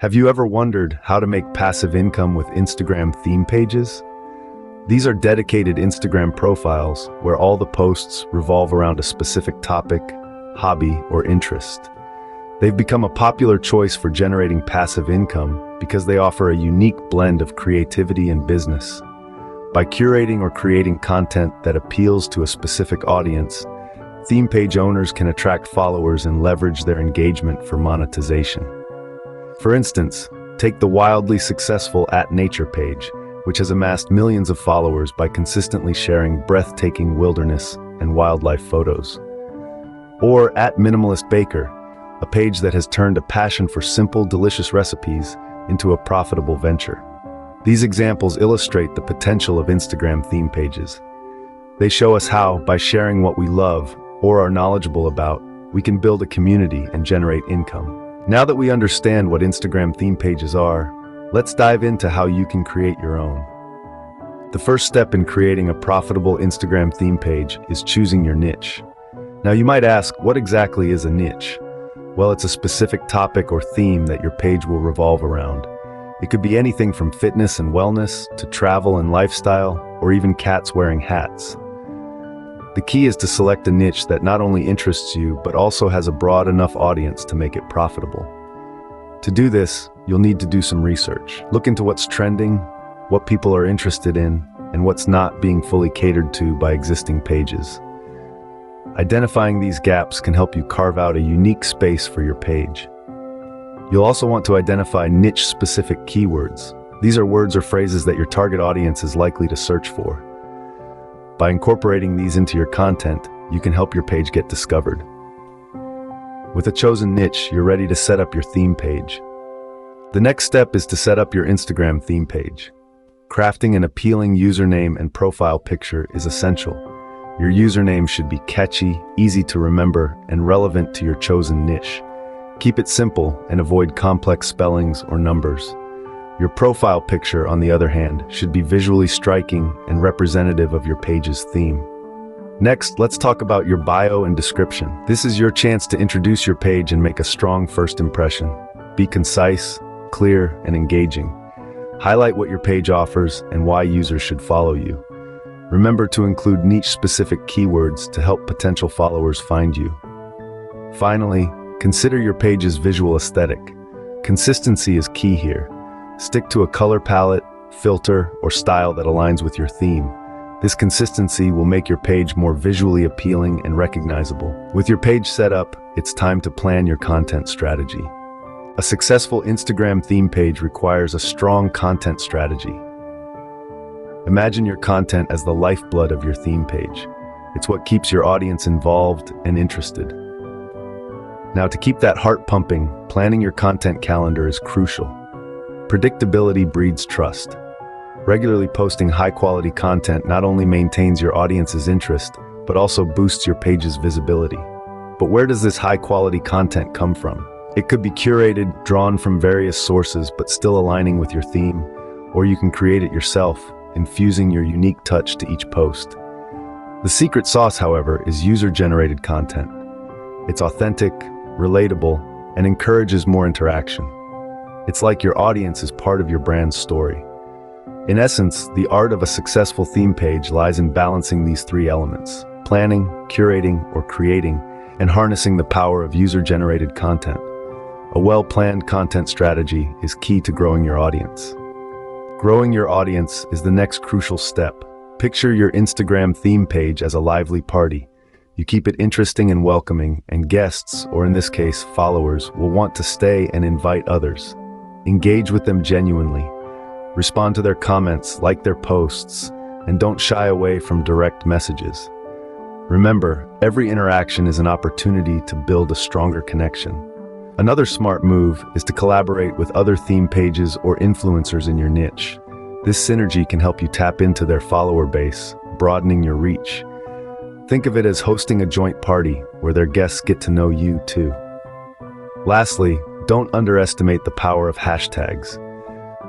Have you ever wondered how to make passive income with Instagram theme pages? These are dedicated Instagram profiles where all the posts revolve around a specific topic, hobby, or interest. They've become a popular choice for generating passive income because they offer a unique blend of creativity and business. By curating or creating content that appeals to a specific audience, theme page owners can attract followers and leverage their engagement for monetization. For instance, take the wildly successful @Nature page, which has amassed millions of followers by consistently sharing breathtaking wilderness and wildlife photos. Or @Minimalist Baker, a page that has turned a passion for simple, delicious recipes into a profitable venture. These examples illustrate the potential of Instagram theme pages. They show us how, by sharing what we love or are knowledgeable about, we can build a community and generate income. Now that we understand what Instagram theme pages are, let's dive into how you can create your own. The first step in creating a profitable Instagram theme page is choosing your niche. Now you might ask, what exactly is a niche? Well, it's a specific topic or theme that your page will revolve around. It could be anything from fitness and wellness to travel and lifestyle, or even cats wearing hats. The key is to select a niche that not only interests you, but also has a broad enough audience to make it profitable. To do this, you'll need to do some research. Look into what's trending, what people are interested in, and what's not being fully catered to by existing pages. Identifying these gaps can help you carve out a unique space for your page. You'll also want to identify niche-specific keywords. These are words or phrases that your target audience is likely to search for. By incorporating these into your content, you can help your page get discovered. With a chosen niche, you're ready to set up your theme page. The next step is to set up your Instagram theme page. Crafting an appealing username and profile picture is essential. Your username should be catchy, easy to remember, and relevant to your chosen niche. Keep it simple and avoid complex spellings or numbers. Your profile picture, on the other hand, should be visually striking and representative of your page's theme. Next, let's talk about your bio and description. This is your chance to introduce your page and make a strong first impression. Be concise, clear, and engaging. Highlight what your page offers and why users should follow you. Remember to include niche-specific keywords to help potential followers find you. Finally, consider your page's visual aesthetic. Consistency is key here. Stick to a color palette, filter, or style that aligns with your theme. This consistency will make your page more visually appealing and recognizable. With your page set up, it's time to plan your content strategy. A successful Instagram theme page requires a strong content strategy. Imagine your content as the lifeblood of your theme page. It's what keeps your audience involved and interested. Now, to keep that heart pumping, planning your content calendar is crucial. Predictability breeds trust. Regularly posting high-quality content not only maintains your audience's interest, but also boosts your page's visibility. But where does this high-quality content come from? It could be curated, drawn from various sources, but still aligning with your theme, or you can create it yourself, infusing your unique touch to each post. The secret sauce, however, is user-generated content. It's authentic, relatable, and encourages more interaction. It's like your audience is part of your brand's story. In essence, the art of a successful theme page lies in balancing these three elements: planning, curating, or creating, and harnessing the power of user-generated content. A well-planned content strategy is key to growing your audience. Growing your audience is the next crucial step. Picture your Instagram theme page as a lively party. You keep it interesting and welcoming, and guests, or in this case, followers, will want to stay and invite others. Engage with them genuinely. Respond to their comments, like their posts, and don't shy away from direct messages. Remember, every interaction is an opportunity to build a stronger connection. Another smart move is to collaborate with other theme pages or influencers in your niche. This synergy can help you tap into their follower base, broadening your reach. Think of it as hosting a joint party where their guests get to know you too. Lastly, don't underestimate the power of hashtags.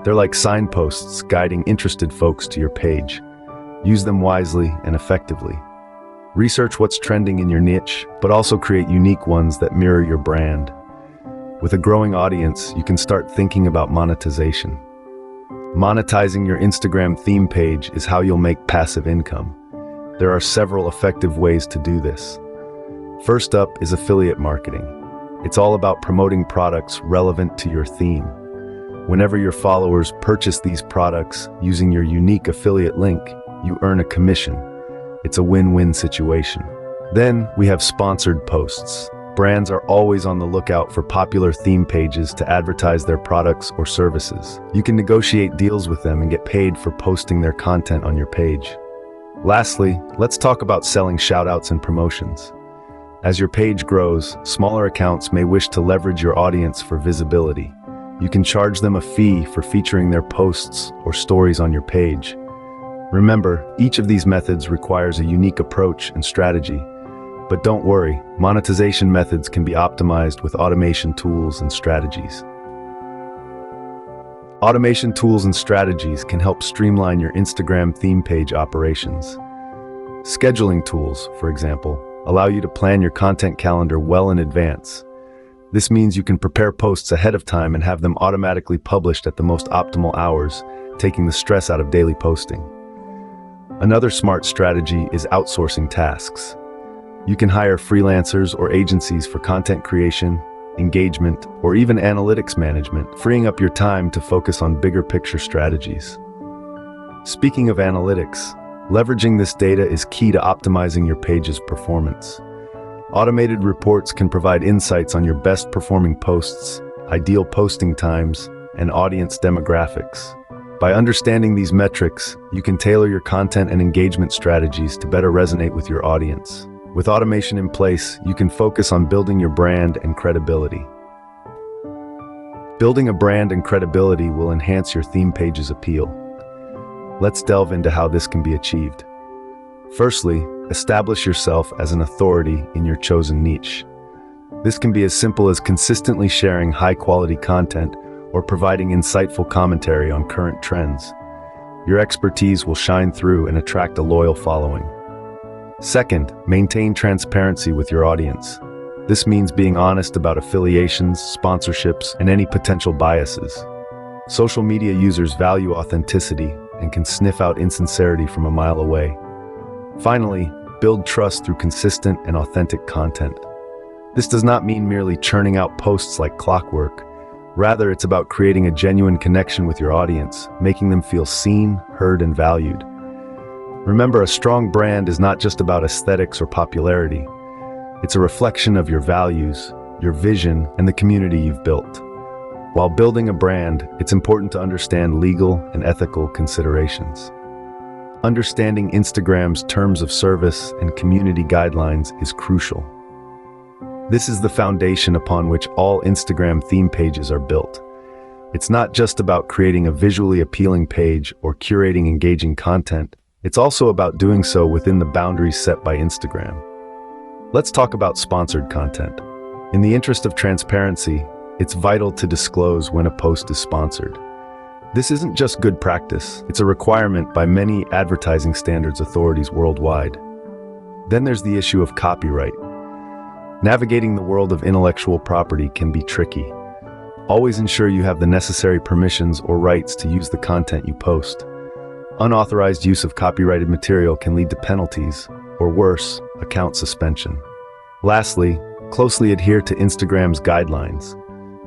They're like signposts guiding interested folks to your page. Use them wisely and effectively. Research what's trending in your niche, but also create unique ones that mirror your brand. With a growing audience, you can start thinking about monetization. Monetizing your Instagram theme page is how you'll make passive income. There are several effective ways to do this. First up is affiliate marketing. It's all about promoting products relevant to your theme. Whenever your followers purchase these products using your unique affiliate link, you earn a commission. It's a win-win situation. Then we have sponsored posts. Brands are always on the lookout for popular theme pages to advertise their products or services. You can negotiate deals with them and get paid for posting their content on your page. Lastly, let's talk about selling shoutouts and promotions. As your page grows, smaller accounts may wish to leverage your audience for visibility. You can charge them a fee for featuring their posts or stories on your page. Remember, each of these methods requires a unique approach and strategy. But don't worry, monetization methods can be optimized with automation tools and strategies. Automation tools and strategies can help streamline your Instagram theme page operations. Scheduling tools, for example, allow you to plan your content calendar well in advance. This means you can prepare posts ahead of time and have them automatically published at the most optimal hours, taking the stress out of daily posting. Another smart strategy is outsourcing tasks. You can hire freelancers or agencies for content creation, engagement, or even analytics management, freeing up your time to focus on bigger picture strategies. Speaking of analytics, leveraging this data is key to optimizing your page's performance. Automated reports can provide insights on your best performing posts, ideal posting times, and audience demographics. By understanding these metrics, you can tailor your content and engagement strategies to better resonate with your audience. With automation in place, you can focus on building your brand and credibility. Building a brand and credibility will enhance your theme page's appeal. Let's delve into how this can be achieved. Firstly, establish yourself as an authority in your chosen niche. This can be as simple as consistently sharing high-quality content or providing insightful commentary on current trends. Your expertise will shine through and attract a loyal following. Second, maintain transparency with your audience. This means being honest about affiliations, sponsorships, and any potential biases. Social media users value authenticity and can sniff out insincerity from a mile away. Finally, build trust through consistent and authentic content. This does not mean merely churning out posts like clockwork. Rather, it's about creating a genuine connection with your audience, making them feel seen, heard, and valued. Remember, a strong brand is not just about aesthetics or popularity. It's a reflection of your values, your vision, and the community you've built. While building a brand, it's important to understand legal and ethical considerations. Understanding Instagram's terms of service and community guidelines is crucial. This is the foundation upon which all Instagram theme pages are built. It's not just about creating a visually appealing page or curating engaging content. It's also about doing so within the boundaries set by Instagram. Let's talk about sponsored content. In the interest of transparency, it's vital to disclose when a post is sponsored. This isn't just good practice, it's a requirement by many advertising standards authorities worldwide. Then there's the issue of copyright. Navigating the world of intellectual property can be tricky. Always ensure you have the necessary permissions or rights to use the content you post. Unauthorized use of copyrighted material can lead to penalties, or worse, account suspension. Lastly, closely adhere to Instagram's guidelines.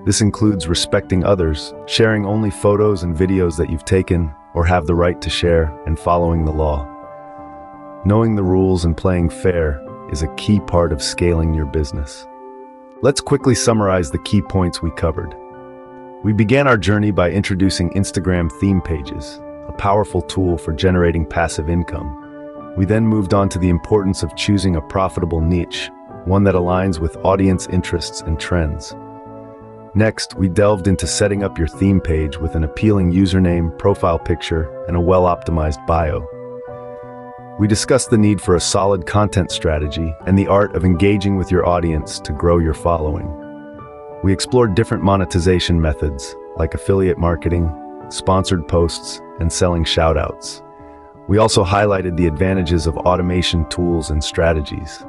This includes respecting others, sharing only photos and videos that you've taken or have the right to share, and following the law. Knowing the rules and playing fair is a key part of scaling your business. Let's quickly summarize the key points we covered. We began our journey by introducing Instagram theme pages, a powerful tool for generating passive income. We then moved on to the importance of choosing a profitable niche, one that aligns with audience interests and trends. Next, we delved into setting up your theme page with an appealing username, profile picture, and a well-optimized bio. We discussed the need for a solid content strategy and the art of engaging with your audience to grow your following. We explored different monetization methods, like affiliate marketing, sponsored posts, and selling shoutouts. We also highlighted the advantages of automation tools and strategies.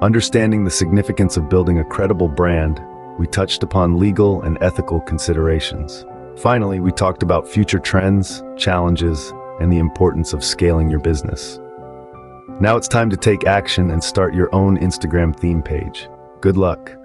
Understanding the significance of building a credible brand, We touched upon legal and ethical considerations. Finally, we talked about future trends, challenges, and the importance of scaling your business. Now it's time to take action and start your own Instagram theme page. Good luck.